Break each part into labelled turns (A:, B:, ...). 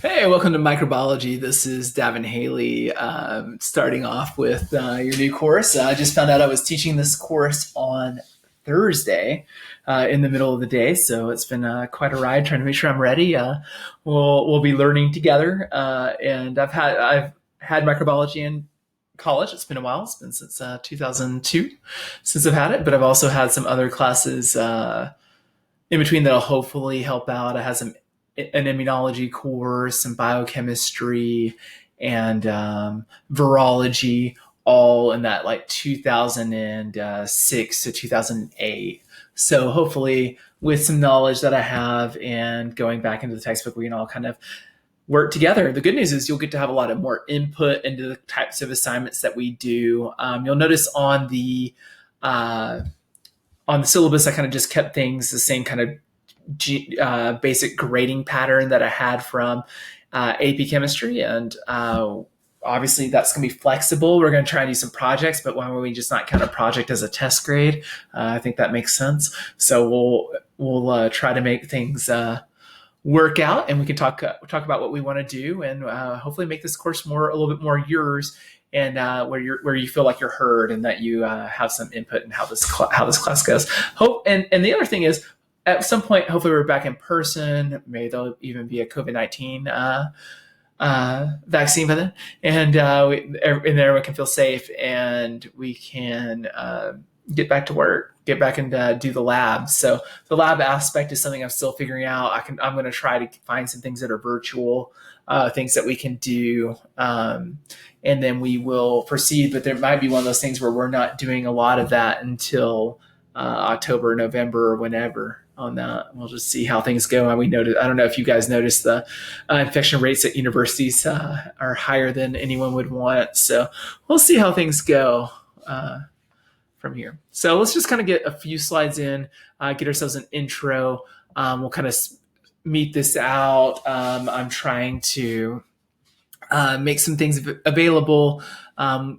A: Hey, welcome to Microbiology. This is Davin Haley, starting off with your new course. I just found out I was teaching this course on Thursday in the middle of the day, so it's been quite a ride trying to make sure I'm ready. We'll be learning together, and I've had microbiology in college. It's been a while. It's been since 2002 since I've had it, but I've also had some other classes in between that'll hopefully help out. I had an immunology course, some biochemistry, and virology, all in that like 2006 to 2008. So hopefully, with some knowledge that I have and going back into the textbook, we can all kind of work together. The good news is you'll get to have a lot of more input into the types of assignments that we do. You'll notice uh, on the syllabus, I kind of just kept things the same kind of basic grading pattern that I had from AP chemistry. And obviously that's going to be flexible. We're going to try and do some projects, but why don't we just not count a project as a test grade? I think that makes sense. So we'll try to make things work out, and we can talk about what we want to do, and hopefully make this course a little bit more yours, and where you feel like you're heard and that you have some input in how this class goes. And the other thing is, at some point, hopefully we're back in person. Maybe there'll even be a COVID-19 vaccine by then, and everyone can feel safe, and we can get back to work, get back and do the lab. So the lab aspect is something I'm still figuring out. I'm going to try to find some things that are virtual, things that we can do, and then we will proceed. But there might be one of those things where we're not doing a lot of that until October, November, or whenever. On that, we'll just see how things go. And I don't know if you guys noticed the infection rates at universities are higher than anyone would want. So we'll see how things go from here. So let's just kind of get a few slides in, get ourselves an intro. We'll kind of meet this out. I'm trying to make some things available.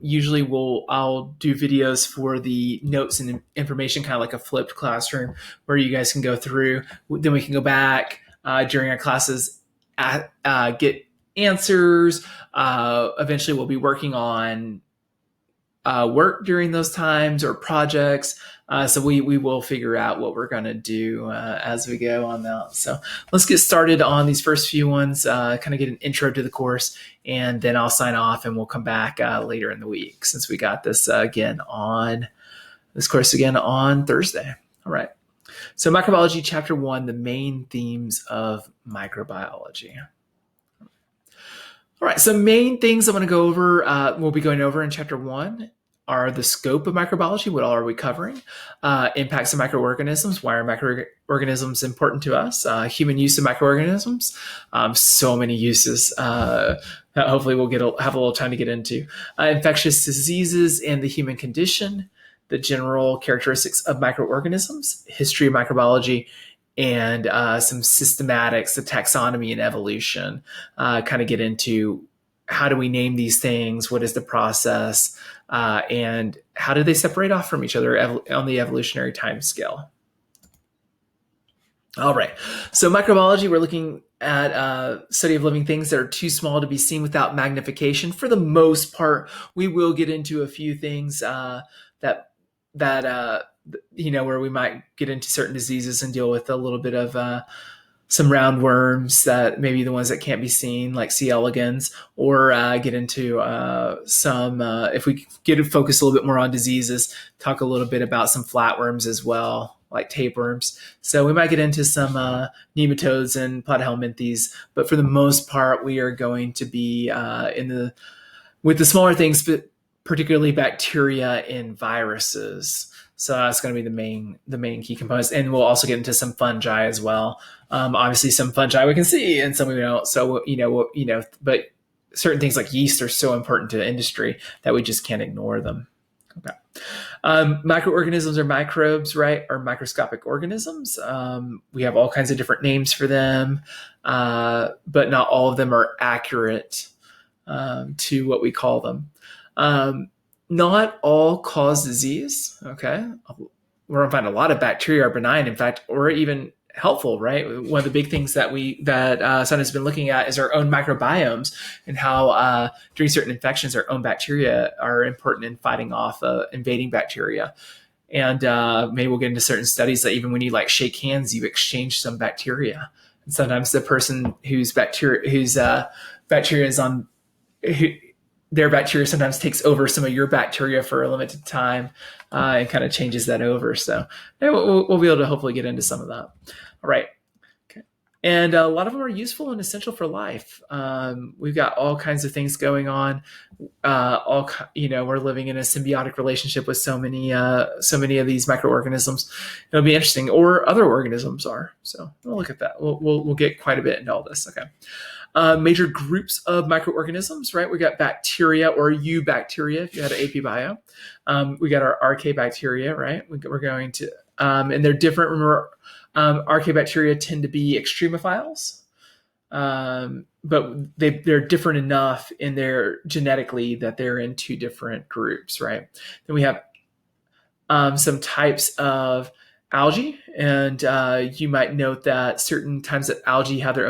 A: Usually I'll do videos for the notes and information, kind of like a flipped classroom where you guys can go through. Then we can go back during our classes, get answers. Eventually we'll be working on work during those times or projects. So we will figure out what we're going to do as we go on that. So let's get started on these first few ones, kind of get an intro to the course, and then I'll sign off and we'll come back later in the week since we got this course again on Thursday. All right. So Microbiology Chapter 1, the main themes of microbiology. All right, so main things I'm going to go over, we'll be going over in Chapter 1 are the scope of microbiology, what all are we covering, impacts of microorganisms, why are microorganisms important to us, human use of microorganisms, so many uses that hopefully we'll have a little time to get into, infectious diseases and the human condition, the general characteristics of microorganisms, history of microbiology, and some systematics, the taxonomy and evolution, kind of get into how do we name these things, what is the process, and how do they separate off from each other on the evolutionary time scale. All right, so microbiology, we're looking at study of living things that are too small to be seen without magnification. For the most part, we will get into a few things that where we might get into certain diseases and deal with a little bit of some roundworms that maybe the ones that can't be seen, like C. elegans, or get into some, if we get to focus a little bit more on diseases, talk a little bit about some flatworms as well, like tapeworms. So we might get into some nematodes and platyhelminthes, but for the most part, we are going to be with the smaller things, but particularly bacteria and viruses. So that's going to be the main key components, and we'll also get into some fungi as well. Obviously, some fungi we can see, and some we don't. So but certain things like yeast are so important to industry that we just can't ignore them. Okay. Microorganisms are microbes, right? Or microscopic organisms. We have all kinds of different names for them, but not all of them are accurate to what we call them. Not all cause disease. Okay. We're going to find a lot of bacteria are benign, in fact, or even helpful, right? One of the big things that Sun has been looking at is our own microbiomes and how during certain infections, our own bacteria are important in fighting off invading bacteria. And maybe we'll get into certain studies that even when you like shake hands, you exchange some bacteria. And sometimes the person whose bacteria is on who, their bacteria sometimes takes over some of your bacteria for a limited time and kind of changes that over. So we'll be able to hopefully get into some of that. All right. Okay. And a lot of them are useful and essential for life. We've got all kinds of things going on. We're living in a symbiotic relationship with so many of these microorganisms. It'll be interesting, or other organisms are. So we'll look at that. We'll get quite a bit into all this. Okay. Major groups of microorganisms, right? We got bacteria, or eubacteria if you had an AP bio. We got our archaebacteria, right? We're going to, and they're different. Remember, archaebacteria tend to be extremophiles, but they're different enough in their genetically that they're in two different groups, right? Then we have some types of algae, and you might note that certain types of algae have their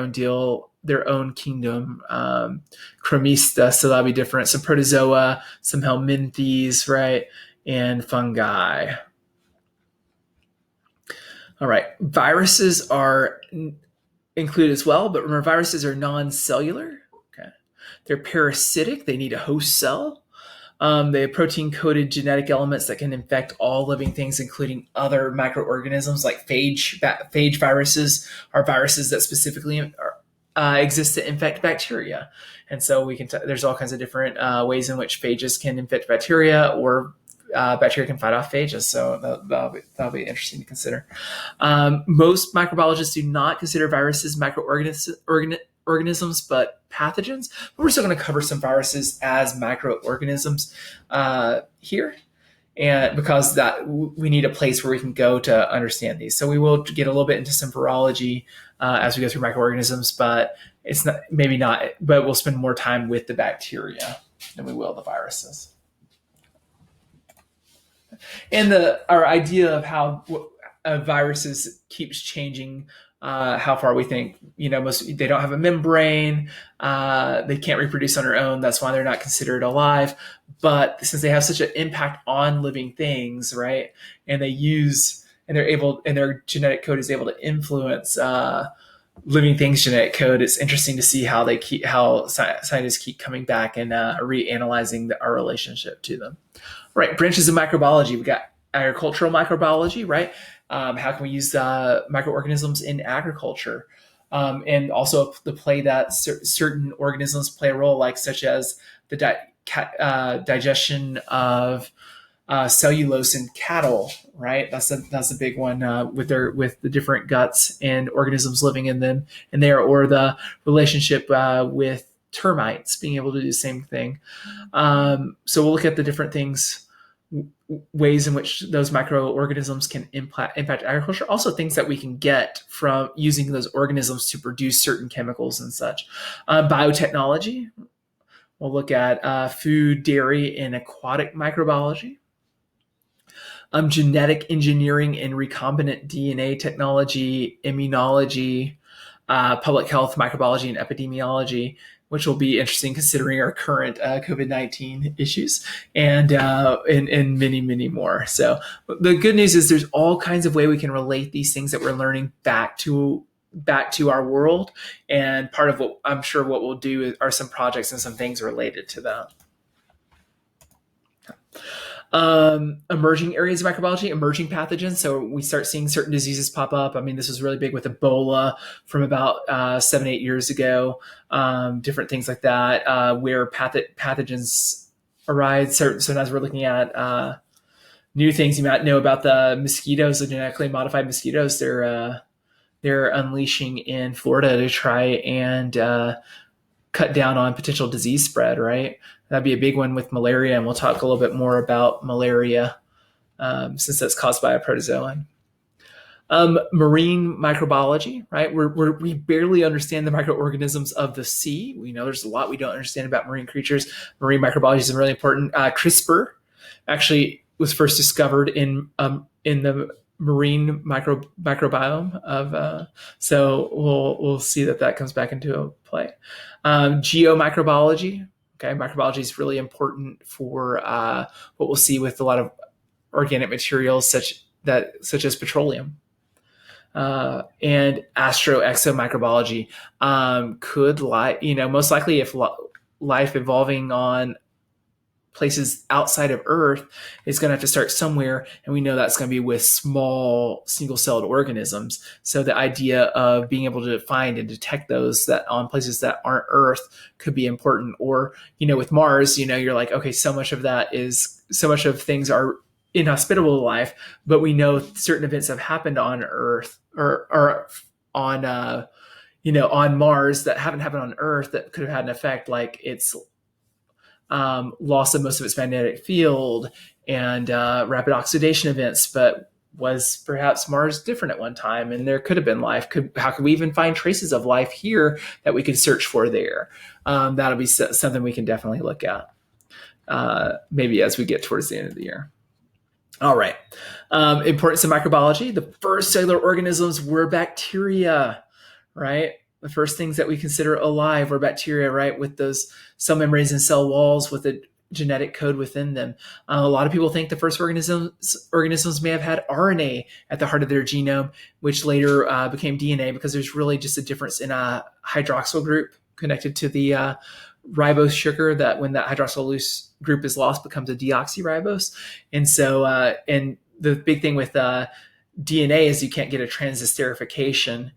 A: own kingdom, Chromista, so that'll be different. Some protozoa, some helminthes, right? And fungi. All right. Viruses are included as well, but remember, viruses are non-cellular. Okay. They're parasitic. They need a host cell. They have protein-coded genetic elements that can infect all living things, including other microorganisms like phage. Phage viruses are viruses that specifically exist to infect bacteria. And so there's all kinds of different ways in which phages can infect bacteria, or bacteria can fight off phages. So that'll be interesting to consider. Most microbiologists do not consider viruses microorganisms, but pathogens. But we're still going to cover some viruses as microorganisms here. And because that we need a place where we can go to understand these. So we will get a little bit into some virology as we go through microorganisms, but but we'll spend more time with the bacteria than we will the viruses. And our idea of how viruses keeps changing, how far we think, they don't have a membrane, they can't reproduce on their own. That's why they're not considered alive. But since they have such an impact on living things, right, and their genetic code is able to influence living things' genetic code, it's interesting to see how scientists keep coming back and reanalyzing our relationship to them. Right, branches of microbiology. We got agricultural microbiology, right? How can we use microorganisms in agriculture? And also the play that certain organisms play a role, such as the digestion of cellulose in cattle, right? That's a big one with the different guts and organisms living in them, and or the relationship with termites being able to do the same thing. So we'll look at the different ways in which those microorganisms can impact agriculture. Also things that we can get from using those organisms to produce certain chemicals and such. Biotechnology. We'll look at food, dairy, and aquatic microbiology. Genetic engineering and recombinant DNA technology, immunology, public health, microbiology, and epidemiology, which will be interesting considering our current COVID-19 issues, and many, many more. So the good news is there's all kinds of way we can relate these things that we're learning back to our world. And part of what I'm sure what we'll do are some projects and some things related to that. Emerging areas of microbiology, emerging pathogens. So we start seeing certain diseases pop up. I mean, this was really big with Ebola from about 7-8 years ago. Different things like that, where pathogens arise. So as we're looking at new things, you might know about the mosquitoes, the genetically modified mosquitoes. They're unleashing in Florida to try and cut down on potential disease spread, right? That'd be a big one with malaria, and we'll talk a little bit more about malaria since that's caused by a protozoan. Marine microbiology, right? We barely understand the microorganisms of the sea. We know there's a lot we don't understand about marine creatures. Marine microbiology is really important. CRISPR actually was first discovered in the marine microbiome of so we'll see that comes back into play. Geomicrobiology. Okay, microbiology is really important for what we'll see with a lot of organic materials such as petroleum. And astroexomicrobiology could most likely if life evolving on places outside of Earth is going to have to start somewhere, and we know that's going to be with small single-celled organisms. So the idea of being able to find and detect those that on places that aren't Earth could be important. Or with Mars, you're like, okay, so much of things are inhospitable to life, but we know certain events have happened on Earth or on on Mars that haven't happened on Earth that could have had an effect, like its loss of most of its magnetic field and rapid oxidation events. But was perhaps Mars different at one time, and there could have been life? How could we even find traces of life here that we could search for there? That'll be something we can definitely look at maybe as we get towards the end of the year. All right. Importance of microbiology. The first cellular organisms were bacteria, right? The first things that we consider alive were bacteria, right? With those cell membranes and cell walls with a genetic code within them. A lot of people think the first organisms may have had RNA at the heart of their genome, which later became DNA, because there's really just a difference in a hydroxyl group connected to the ribose sugar that when that hydroxyl group is lost becomes a deoxyribose. And so, and the big thing with DNA is you can't get a transesterification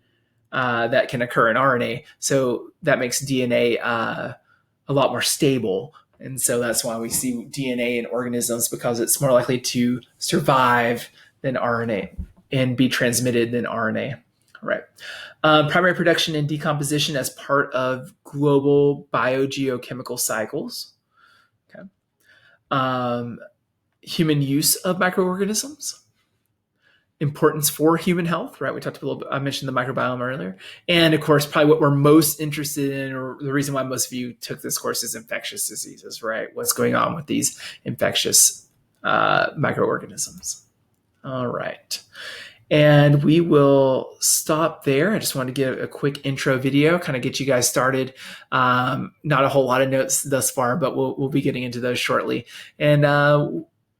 A: that can occur in RNA. So that makes DNA a lot more stable. And so that's why we see DNA in organisms, because it's more likely to survive than RNA and be transmitted than RNA. All right. Primary production and decomposition as part of global biogeochemical cycles. Okay. Human use of microorganisms. Importance for human health, right? We talked a little bit, I mentioned the microbiome earlier. And of course, probably what we're most interested in, or the reason why most of you took this course, is infectious diseases, right? What's going on with these infectious microorganisms. All right. And we will stop there. I just wanted to give a quick intro video, kind of get you guys started. Not a whole lot of notes thus far, but we'll be getting into those shortly. And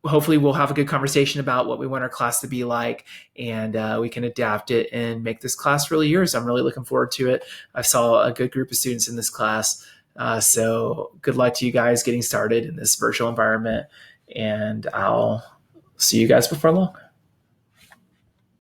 A: hopefully we'll have a good conversation about what we want our class to be like, and we can adapt it and make this class really yours. I'm really looking forward to it. I saw a good group of students in this class. So good luck to you guys getting started in this virtual environment, and I'll see you guys before long.